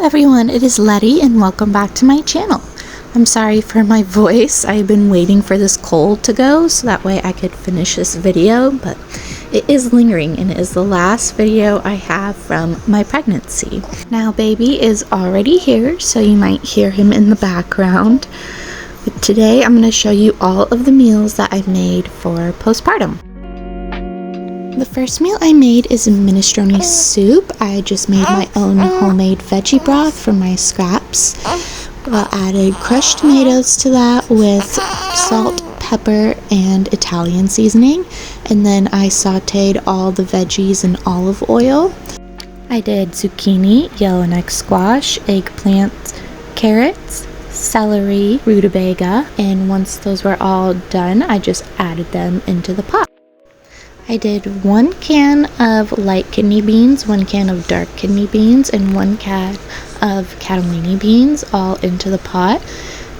everyone, it is Letty and welcome back to my channel. I'm sorry for my voice. I've been waiting for this cold to go so that way I could finish this video, but it is lingering and it is the last video I have from my pregnancy. Now baby is already here, so you might hear him in the background. But today I'm going to show you all of the meals that I made for postpartum. The first meal I made is a minestrone soup. I just made my own homemade veggie broth from my scraps. I added crushed tomatoes to that with salt, pepper, and Italian seasoning. And then I sauteed all the veggies in olive oil. I did zucchini, yellow neck squash, eggplant, carrots, celery, rutabaga. And once those were all done, I just added them into the pot. I did 1 can of light kidney beans, 1 can of dark kidney beans, and 1 can of cannellini beans all into the pot.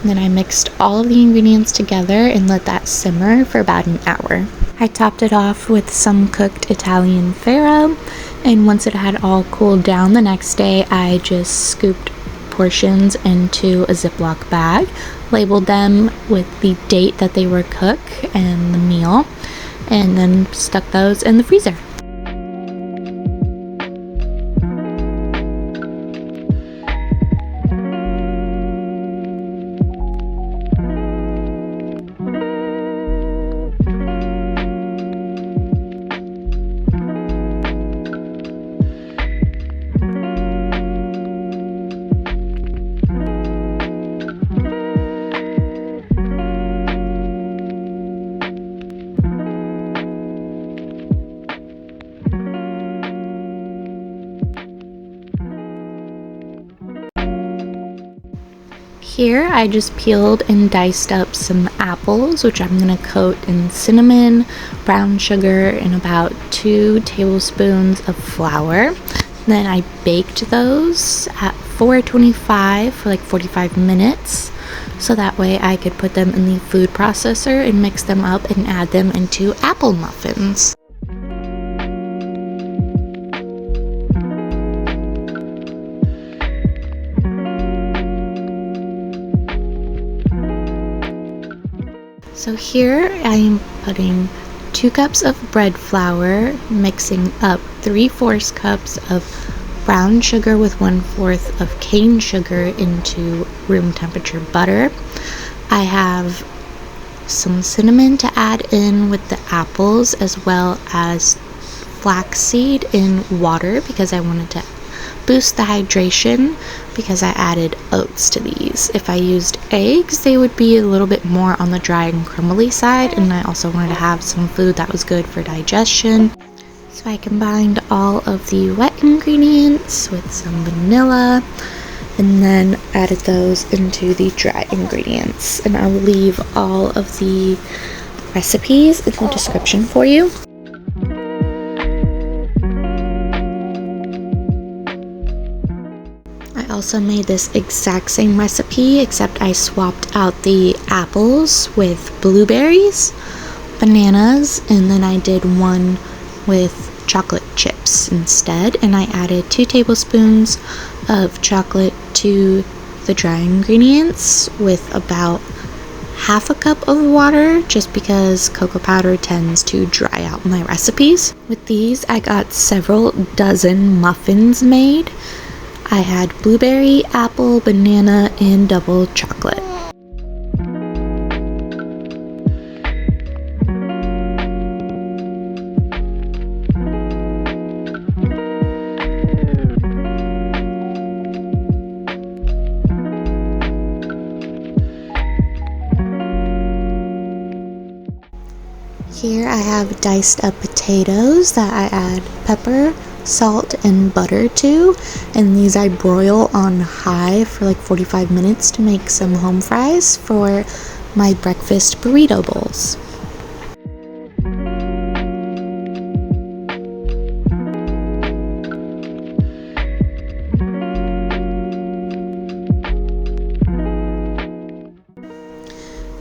And then I mixed all of the ingredients together and let that simmer for about an hour. I topped it off with some cooked Italian farro, and once it had all cooled down the next day, I just scooped portions into a Ziploc bag, labeled them with the date that they were cooked and the meal, and then stuck those in the freezer. Here I just peeled and diced up some apples, which I'm going to coat in cinnamon, brown sugar, and about 2 tablespoons of flour. Then I baked those at 425 for like 45 minutes, so that way I could put them in the food processor and mix them up and add them into apple muffins. So here I am putting 2 cups of bread flour, mixing up 3/4 cups of brown sugar with 1/4 of cane sugar into room temperature butter. I have some cinnamon to add in with the apples, as well as flaxseed in water because I wanted to boost the hydration, because I added oats to these. If I used eggs, they would be a little bit more on the dry and crumbly side, and I also wanted to have some food that was good for digestion. So I combined all of the wet ingredients with some vanilla and then added those into the dry ingredients. And I'll leave all of the recipes in the description for you. I also made this exact same recipe, except I swapped out the apples with blueberries, bananas, and then I did one with chocolate chips instead, and I added 2 tablespoons of chocolate to the dry ingredients with about 1/2 cup of water, just because cocoa powder tends to dry out my recipes. With these, I got several dozen muffins made. I had blueberry, apple, banana, and double chocolate. Here I have diced up potatoes that I add pepper, salt, and butter to, and these I broil on high for like 45 minutes to make some home fries for my breakfast burrito bowls.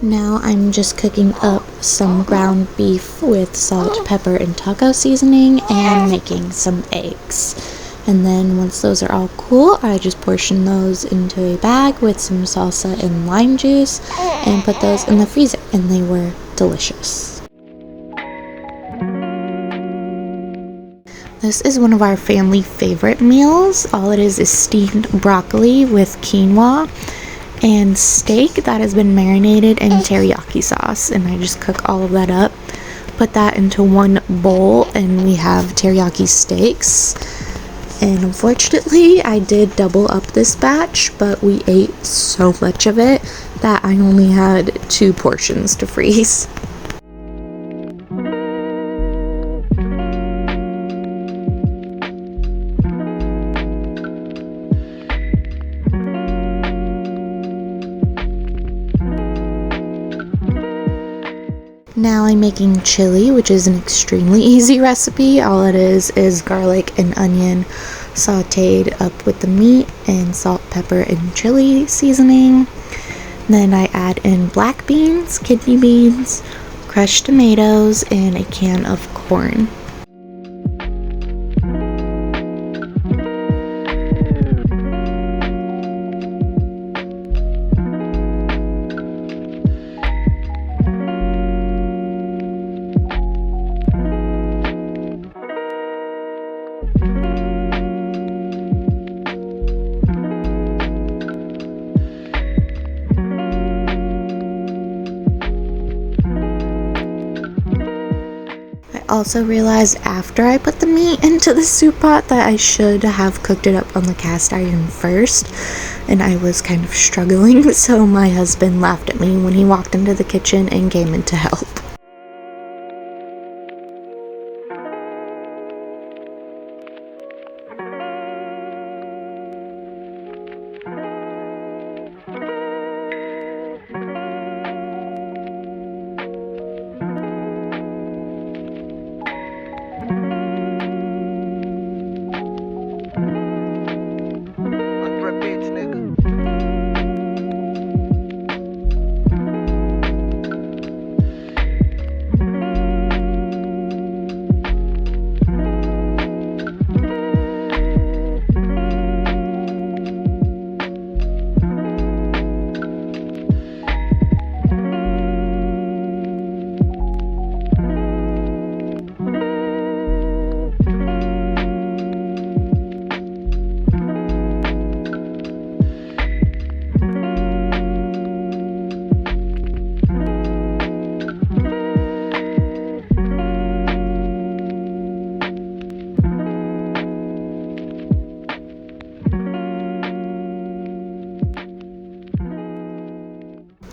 Now I'm just cooking up some ground beef with salt, pepper, and taco seasoning and making some eggs. And then once those are all cool, I just portion those into a bag with some salsa and lime juice and put those in the freezer, and they were delicious. This is one of our family favorite meals. All it is steamed broccoli with quinoa and steak that has been marinated in teriyaki sauce, and I just cook all of that up, put that into one bowl, and we have teriyaki steaks. And unfortunately, I did double up this batch, but we ate so much of it that I only had 2 portions to freeze. Now I'm making chili, which is an extremely easy recipe. All it is garlic and onion sauteed up with the meat and salt, pepper, and chili seasoning. Then I add in black beans, kidney beans, crushed tomatoes, and a can of corn. Also realized after I put the meat into the soup pot that I should have cooked it up on the cast iron first, and I was kind of struggling, so my husband laughed at me when he walked into the kitchen and came in to help.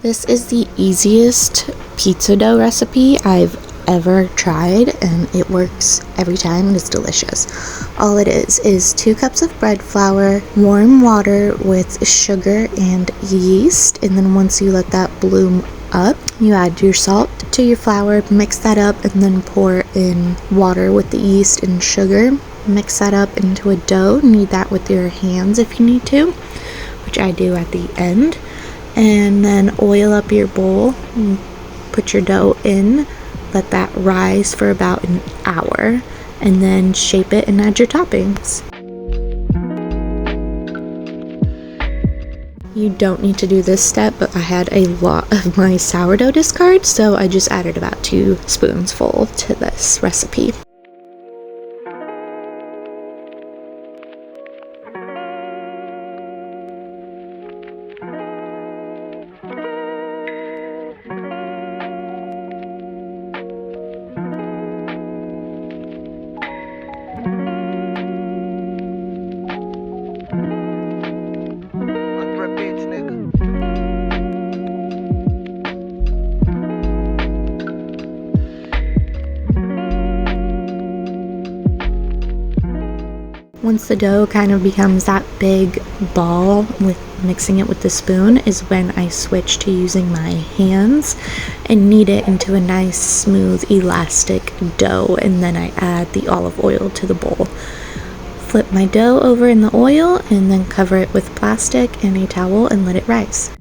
This is the easiest pizza dough recipe I've ever tried, and it works every time and it's delicious. All it is 2 cups of bread flour, warm water with sugar and yeast, and then once you let that bloom up, you add your salt to your flour, mix that up, and then pour in water with the yeast and sugar. Mix that up into a dough. Knead that with your hands if you need to, which I do at the end. And then oil up your bowl and put your dough in, let that rise for about an hour, and then shape it and add your toppings. You don't need to do this step, but I had a lot of my sourdough discard, so I just added about 2 spoonsful to this recipe. Once the dough kind of becomes that big ball with mixing it with the spoon is when I switch to using my hands and knead it into a nice smooth elastic dough, and then I add the olive oil to the bowl. Flip my dough over in the oil and then cover it with plastic and a towel and let it rise.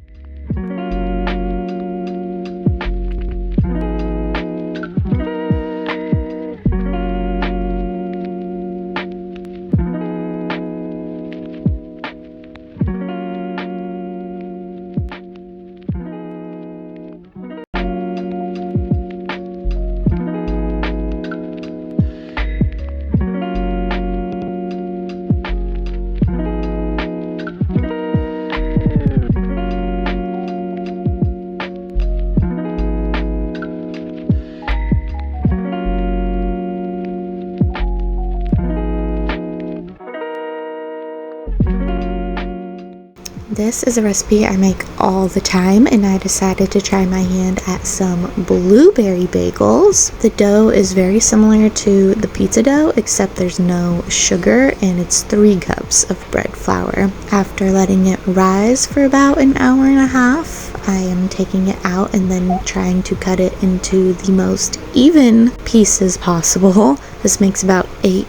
This is a recipe I make all the time, and I decided to try my hand at some blueberry bagels. The dough is very similar to the pizza dough, except there's no sugar, and it's 3 cups of bread flour. After letting it rise for about an hour and a half, I am taking it out and then trying to cut it into the most even pieces possible. This makes about 8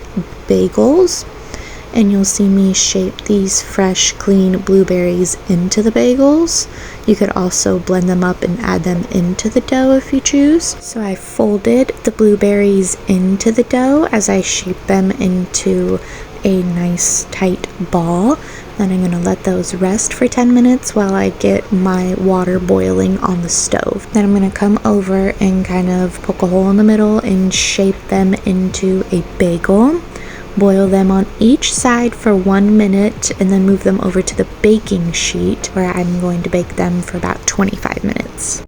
bagels. And you'll see me shape these fresh, clean blueberries into the bagels. You could also blend them up and add them into the dough if you choose. So I folded the blueberries into the dough as I shape them into a nice tight ball. Then I'm going to let those rest for 10 minutes while I get my water boiling on the stove. Then I'm going to come over and kind of poke a hole in the middle and shape them into a bagel. Boil them on each side for 1 minute and then move them over to the baking sheet where I'm going to bake them for about 25 minutes.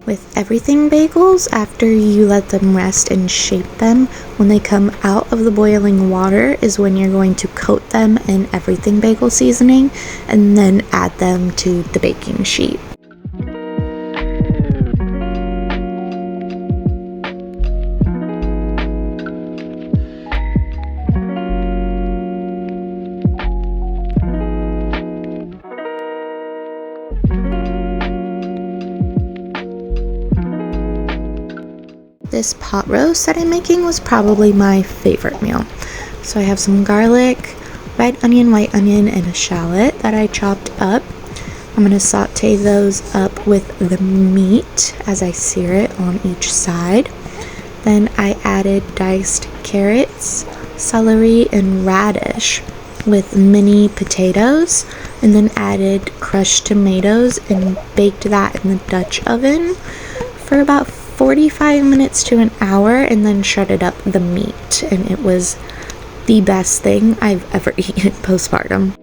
With everything bagels, after you let them rest and shape them, when they come out of the boiling water is when you're going to coat them in everything bagel seasoning and then add them to the baking sheet. This pot roast that I'm making was probably my favorite meal. So I have some garlic, red onion, white onion, and a shallot that I chopped up. I'm going to saute those up with the meat as I sear it on each side. Then I added diced carrots, celery, and radish with mini potatoes, and then added crushed tomatoes and baked that in the Dutch oven for about 45 minutes to an hour, and then shredded up the meat, and it was the best thing I've ever eaten postpartum.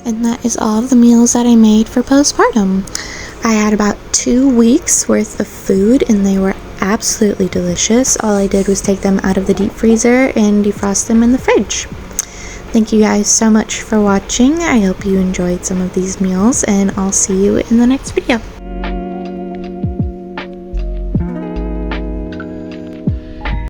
And that is all of the meals that I made for postpartum. I had about 2 weeks worth of food and they were absolutely delicious. All I did was take them out of the deep freezer and defrost them in the fridge. Thank you guys so much for watching. I hope you enjoyed some of these meals, and I'll see you in the next video.